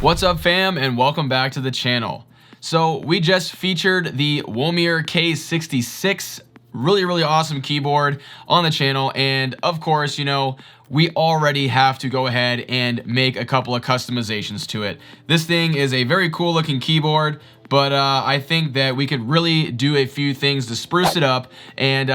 What's up, fam, and welcome back to the channel. So we just featured the Womier K66, really awesome keyboard on the channel, and of course, you know, we already have to go ahead and make a couple of customizations to it. This thing is a very cool looking keyboard, but I think that we could really do a few things to spruce it up and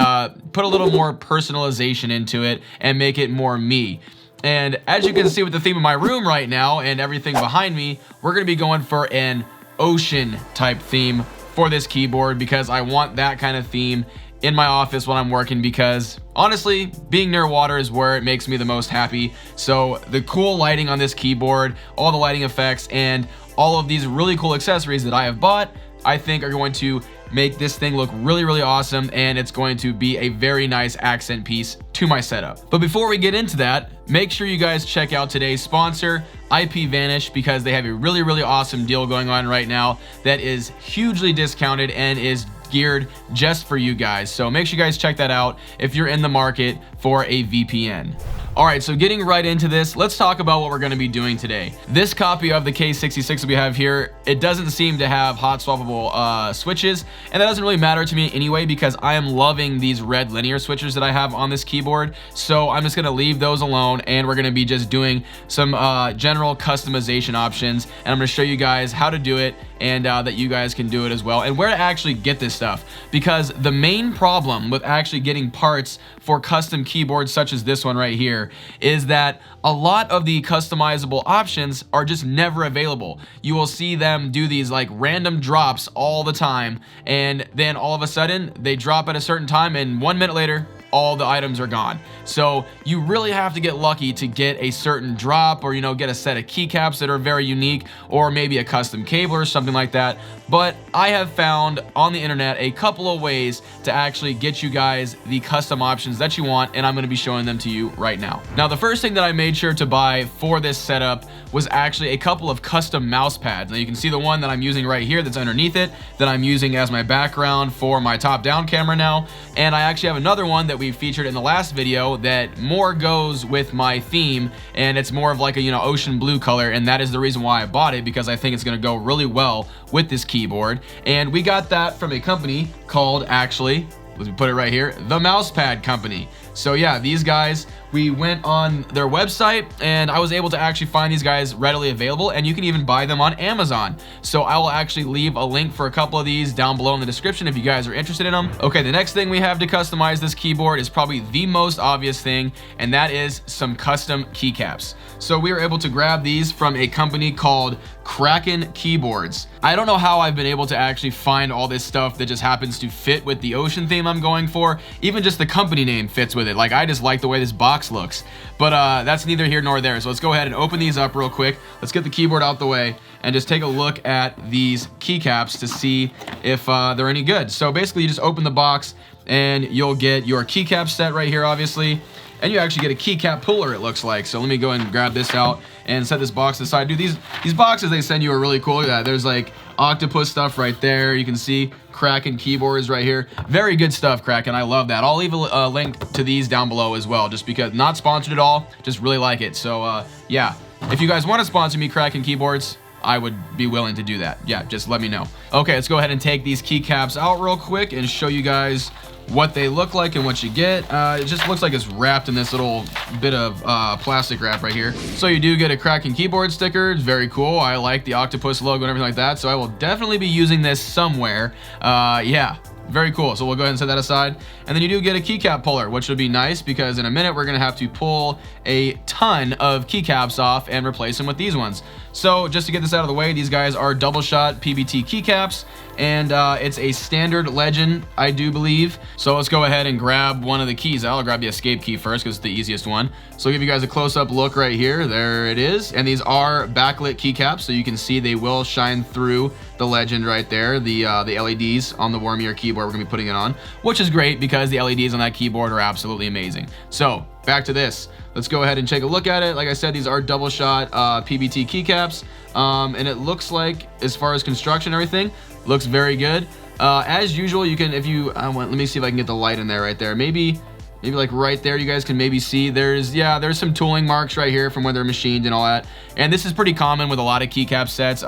put a little more personalization into it and make it more me. And as you can see with the theme of my room right now and everything behind me, we're going to be going for an ocean type theme for this keyboard because I want that kind of theme in my office when I'm working, because honestly, being near water is where it makes me the most happy. So the cool lighting on this keyboard, all the lighting effects, and all of these really cool accessories that I have bought, I think are going to make this thing look really awesome, and it's going to be a very nice accent piece to my setup. But before we get into that, make sure you guys check out today's sponsor, IPVanish, because they have a really awesome deal going on right now that is hugely discounted and is geared just for you guys. So make sure you guys check that out if you're in the market for a VPN. All right, so getting right into this, let's talk about what we're going to be doing today. This copy of the K66 that we have here, it doesn't seem to have hot swappable switches, and that doesn't really matter to me anyway because I am loving these red linear switches that I have on this keyboard. So I'm just going to leave those alone, and we're going to be just doing some general customization options, and I'm going to show you guys how to do it and that you guys can do it as well, and where to actually get this stuff. Because the main problem with actually getting parts for custom keyboards such as this one right here is that a lot of the customizable options are just never available. You will see them do these like random drops all the time, and then all of a sudden they drop at a certain time, and 1 minute later all the items are gone. So you really have to get lucky to get a certain drop, or, you know, get a set of keycaps that are very unique, or maybe a custom cable or something like that. But I have found on the internet a couple of ways to actually get you guys the custom options that you want, and I'm going to be showing them to you right now. Now, the first thing that I made sure to buy for this setup was actually a couple of custom mouse pads. Now you can see the one that I'm using right here that's underneath it that I'm using as my background for my top-down camera now, and I actually have another one that we featured in the last video that more goes with my theme, and it's more of like a, you know, ocean blue color, and that is the reason why I bought it, because I think it's going to go really well with this keyboard. And we got that from a company called, actually, let me put it right here, the Mousepad Company. So yeah, these guys, we went on their website and I was able to actually find these guys readily available, and you can even buy them on Amazon. So I will actually leave a link for a couple of these down below in the description if you guys are interested in them. Okay, the next thing we have to customize this keyboard is probably the most obvious thing, and that is some custom keycaps. So we were able to grab these from a company called Kraken Keyboards. I don't know how I've been able to actually find all this stuff that just happens to fit with the ocean theme I'm going for. Even just the company name fits with it. Like, I just like the way this box looks. But that's neither here nor there. So let's go ahead and open these up real quick. Let's get the keyboard out the way and just take a look at these keycaps to see if they're any good. So basically, you just open the box and you'll get your keycap set right here, obviously. And you actually get a Keycap Puller, it looks like. So let me go ahead and grab this out and set this box aside. Dude, these boxes they send you are really cool. Look at that. There's like octopus stuff right there. You can see Kraken keyboards right here. Very good stuff, Kraken. I love that. I'll leave a link to these down below as well, just because, not sponsored at all, just really like it. So yeah, if you guys want to sponsor me, Kraken keyboards, I would be willing to do that. Yeah, just let me know. Okay, let's go ahead and take these keycaps out real quick and show you guys what they look like and what you get. It just looks like it's wrapped in this little bit of plastic wrap right here. So you do get a Kraken keyboard sticker. It's very cool. I like the octopus logo and everything like that, so I will definitely be using this somewhere. Yeah, very cool. So we'll go ahead and set that aside. And then you do get a Keycap Puller, which will be nice because in a minute we're going to have to pull a ton of keycaps off and replace them with these ones. So just to get this out of the way, these guys are double shot PBT keycaps, and it's a standard legend, I do believe. So let's go ahead and grab one of the keys. I'll grab the escape key first because it's the easiest one. So I'll give you guys a close-up look right here. There it is. And these are backlit keycaps, so you can see they will shine through the legend right there, the LEDs on the Womier keyboard we're gonna be putting it on, which is great because the LEDs on that keyboard are absolutely amazing. So back to this. Let's go ahead and take a look at it. Like I said, these are double shot PBT keycaps, and it looks like, as far as construction and everything, looks very good. As usual, you can, if you, let me see if I can get the light in there right there. Maybe maybe like right there, you guys can maybe see there's some tooling marks right here from when they're machined and all that. And this is pretty common with a lot of keycap sets.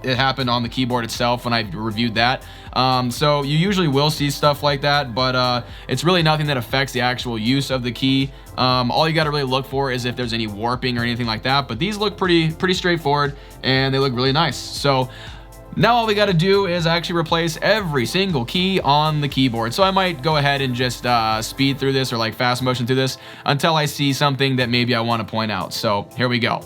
It happened on the keyboard itself when I reviewed that. So you usually will see stuff like that, but it's really nothing that affects the actual use of the key. All you got to really look for is if there's any warping or anything like that, but these look pretty straightforward and they look really nice. So now all we got to do is actually replace every single key on the keyboard. So I might go ahead and just speed through this or like fast motion through this until I see something that maybe I want to point out. So here we go.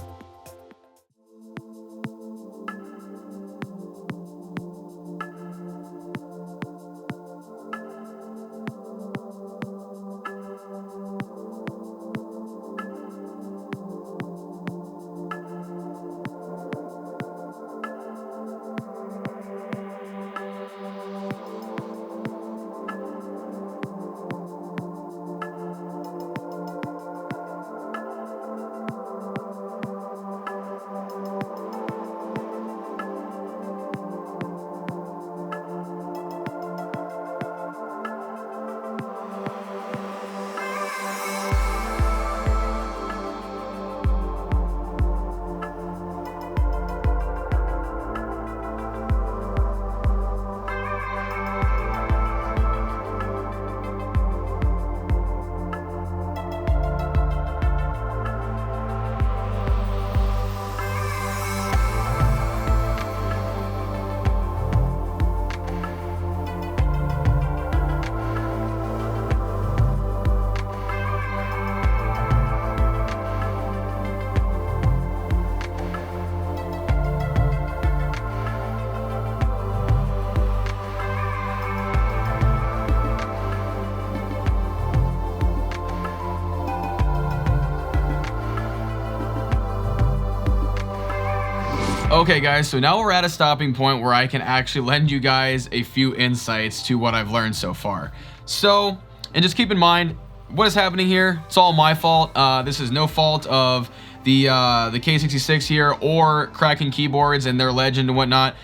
Okay guys, so now we're at a stopping point where I can actually lend you guys a few insights to what I've learned so far. So, and just keep in mind, what is happening here, it's all my fault. This is no fault of the K66 here or cracking keyboards and their legend and whatnot.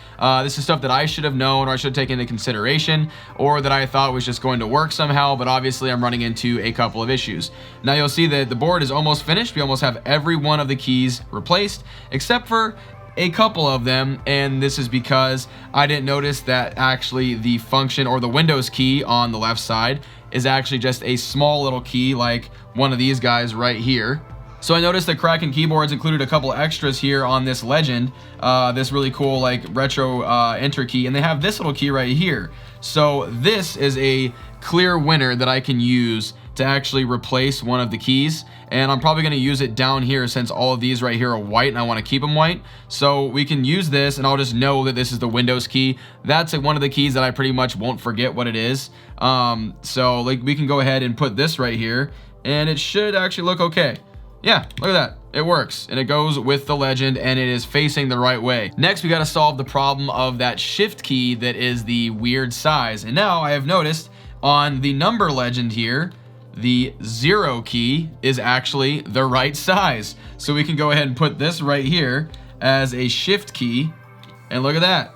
This is stuff that I should have known or I should have taken into consideration or that I thought was just going to work somehow, but obviously I'm running into a couple of issues. Now you'll see that the board is almost finished. We almost have every one of the keys replaced except for a couple of them, and this is because I didn't notice that actually the function or the Windows key on the left side is actually just a small little key like one of these guys right here. So I noticed that cracking keyboards included a couple extras here on this legend, this really cool like retro enter key, and they have this little key right here. So this is a clear winner that I can use to actually replace one of the keys, and I'm probably going to use it down here since all of these right here are white and I want to keep them white. So we can use this and I'll just know that this is the Windows key. That's one of the keys that I pretty much won't forget what it is. So like we can go ahead and put this right here and it should actually look okay. Yeah, look at that. It works and it goes with the legend and it is facing the right way. Next, we got to solve the problem of that shift key that is the weird size. And now I have noticed on the number legend here, the 0 key is actually the right size. So we can go ahead and put this right here as a shift key. And look at that.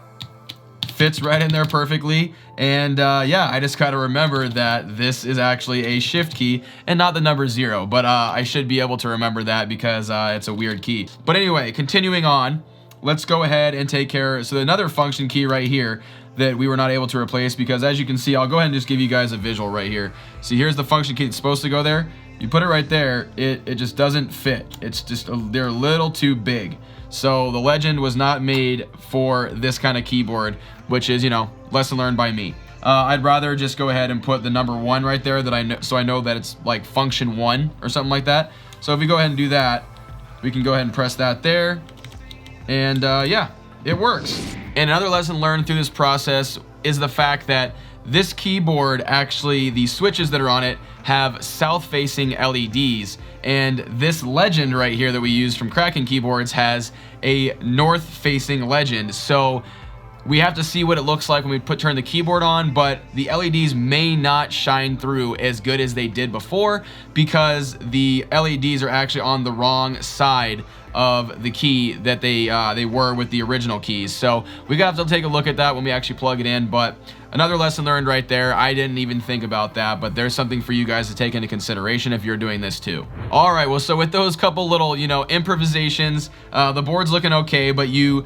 Fits right in there perfectly. And yeah, I just gotta remember that this is actually a shift key and not the number 0. But I should be able to remember that because it's a weird key. But anyway, continuing on, let's go ahead and take care. So another function key right here that we were not able to replace because as you can see, I'll go ahead and just give you guys a visual right here. See, here's the function key that's supposed to go there. You put it right there, it just doesn't fit. It's just, they're a little too big. So the legend was not made for this kind of keyboard, which is, you know, lesson learned by me. I'd rather just go ahead and put the number 1 right there that I know, so I know that it's like function 1 or something like that. So if we go ahead and do that, we can go ahead and press that there. And yeah, it works. And another lesson learned through this process is the fact that this keyboard, actually the switches that are on it have south-facing LEDs, and this legend right here that we use from cracking keyboards has a north-facing legend. So we have to see what it looks like when we turn the keyboard on, but the LEDs may not shine through as good as they did before because the LEDs are actually on the wrong side of the key that they were with the original keys. So we have to take a look at that when we actually plug it in. But another lesson learned right there. I didn't even think about that, but there's something for you guys to take into consideration if you're doing this too. All right, well, so with those couple little, you know, improvisations, the board's looking okay, but you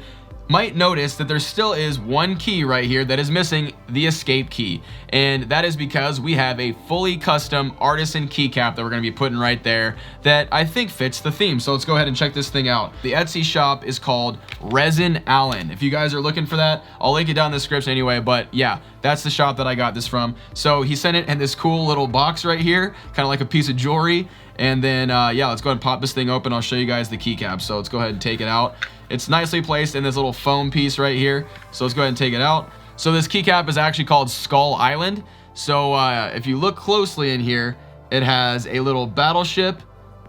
might notice that there still is one key right here that is missing, the escape key. And that is because we have a fully custom Artisan keycap that we're going to be putting right there that I think fits the theme. So let's go ahead and check this thing out. The Etsy shop is called Resin Allen. If you guys are looking for that, I'll link it down in the description anyway, but yeah, that's the shop that I got this from. So he sent it in this cool little box right here, kind of like a piece of jewelry. And then, yeah, let's go ahead and pop this thing open. I'll show you guys the keycap. So let's go ahead and take it out. It's nicely placed in this little foam piece right here. So let's go ahead and take it out. So this keycap is actually called Skull Island. So if you look closely in here, it has a little battleship,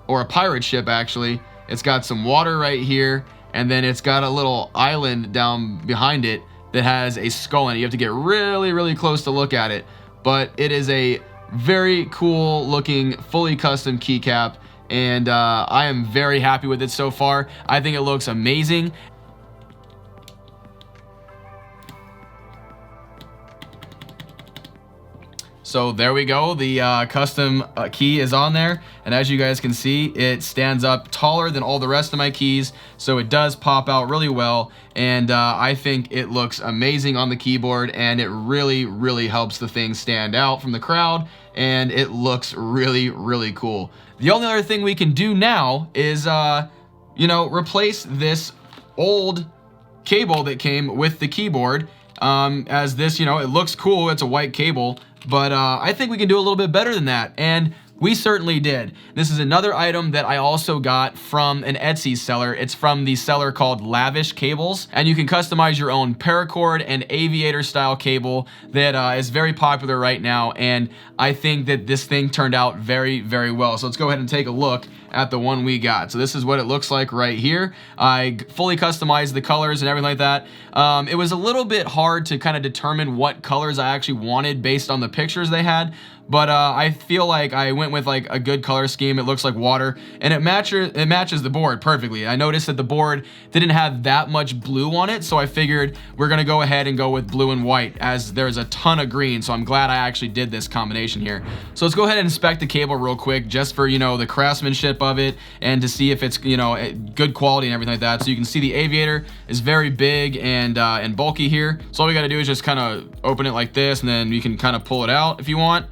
or a pirate ship actually. It's got some water right here, and then it's got a little island down behind it that has a skull in it. You have to get really, really close to look at it. But it is a very cool looking, fully custom keycap. And I am very happy with it so far. I think it looks amazing. So there we go. The custom key is on there. And as you guys can see, it stands up taller than all the rest of my keys. So it does pop out really well. And I think it looks amazing on the keyboard. And it really, really helps the thing stand out from the crowd. And it looks really, really cool. The only other thing we can do now is, you know, replace this old cable that came with the keyboard. As this, you know, it looks cool. It's a white cable. But I think we can do a little bit better than that. And we certainly did. This is another item that I also got from an Etsy seller. It's from the seller called Lavish Cables. And you can customize your own paracord and aviator style cable that is very popular right now. And I think that this thing turned out very, very well. So let's go ahead and take a look at the one we got. So this is what it looks like right here. I fully customized the colors and everything like that. It was a little bit hard to kind of determine what colors I actually wanted based on the pictures they had. But I feel like I went with like a good color scheme. It looks like water, and it matches the board perfectly. I noticed that the board didn't have that much blue on it, so I figured we're gonna go ahead and go with blue and white, as there's a ton of green. So I'm glad I actually did this combination here. So let's go ahead and inspect the cable real quick, just for, you know, the craftsmanship of it and to see if it's, you know, good quality and everything like that. So you can see the Aviator is very big and bulky here. So all we got to do is just kind of open it like this, and then you can kind of pull it out if you want.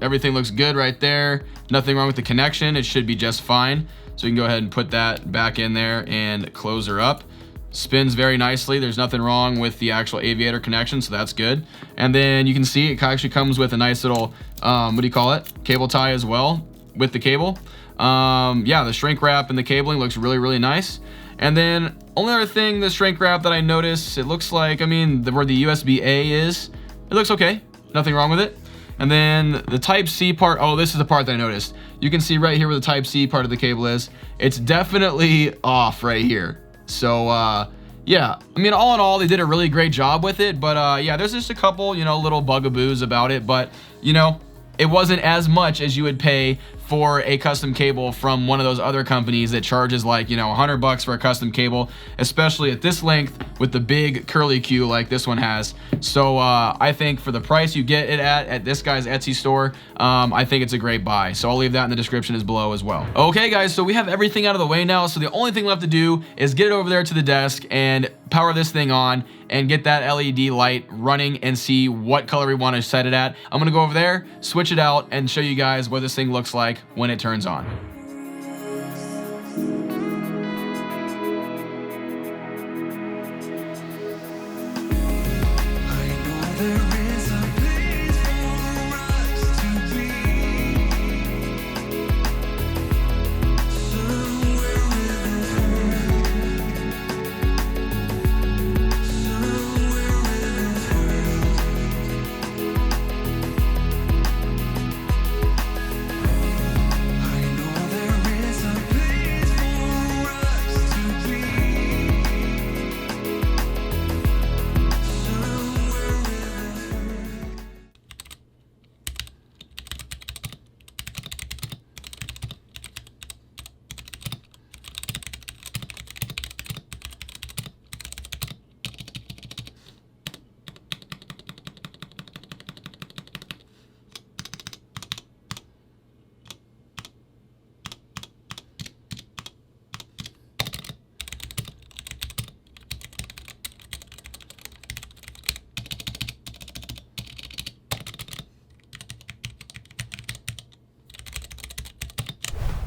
Everything looks good right there. Nothing wrong with the connection. It should be just fine. So you can go ahead and put that back in there and close her up. Spins very nicely. There's nothing wrong with the actual Aviator connection, so that's good. And then you can see it actually comes with a nice little, what do you call it? Cable tie as well with the cable. Yeah, the shrink wrap and the cabling looks really, really nice. And then only other thing, the shrink wrap that I noticed, it looks like, I mean, where the USB-A is, it looks okay. Nothing wrong with it. And then the Type-C part, oh, this is the part that I noticed. You can see right here where the Type-C part of the cable is. It's definitely off right here. So, yeah, I mean, all in all, they did a really great job with it. But, yeah, there's just a couple, you know, little bugaboos about it. But, you know, it wasn't as much as you would pay for a custom cable from one of those other companies that charges like, you know, $100 for a custom cable, especially at this length with the big curly Q like this one has. So I think for the price you get it at this guy's Etsy store, I think it's a great buy. So I'll leave that in the description as below as well. Okay guys, so we have everything out of the way now. So the only thing left to do is get it over there to the desk and power this thing on and get that LED light running and see what color we want to set it at. I'm gonna go over there, switch it out, and show you guys what this thing looks like when it turns on.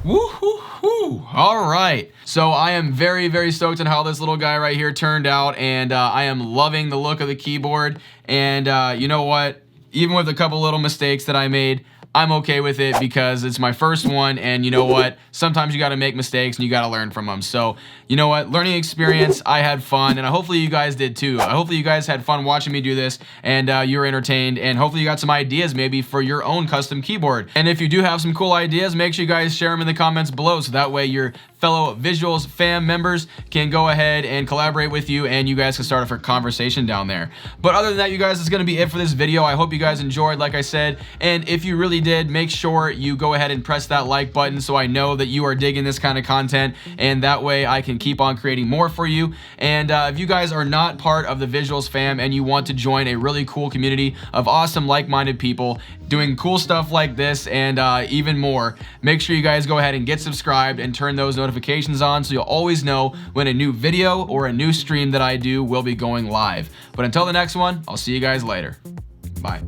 Woo-hoo-hoo. All right. So I am very, very stoked on how this little guy right here turned out, and I am loving the look of the keyboard. And you know what? Even with a couple little mistakes that I made, I'm okay with it because it's my first one, and you know what? Sometimes you got to make mistakes and you got to learn from them. So, you know what? Learning experience, I had fun, and hopefully you guys did too. Hopefully you guys had fun watching me do this, and you were entertained, and hopefully you got some ideas maybe for your own custom keyboard. And if you do have some cool ideas, make sure you guys share them in the comments below, so that way your fellow Visuals fam members can go ahead and collaborate with you, and you guys can start a conversation down there. But other than that, you guys, it's going to be it for this video. I hope you guys enjoyed, like I said, and if you really did, make sure you go ahead and press that like button so I know that you are digging this kind of content, and that way I can keep on creating more for you. And if you guys are not part of the Visuals fam and you want to join a really cool community of awesome like-minded people doing cool stuff like this and even more, make sure you guys go ahead and get subscribed and turn those notifications on so you'll always know when a new video or a new stream that I do will be going live. But until the next one, I'll see you guys later. Bye.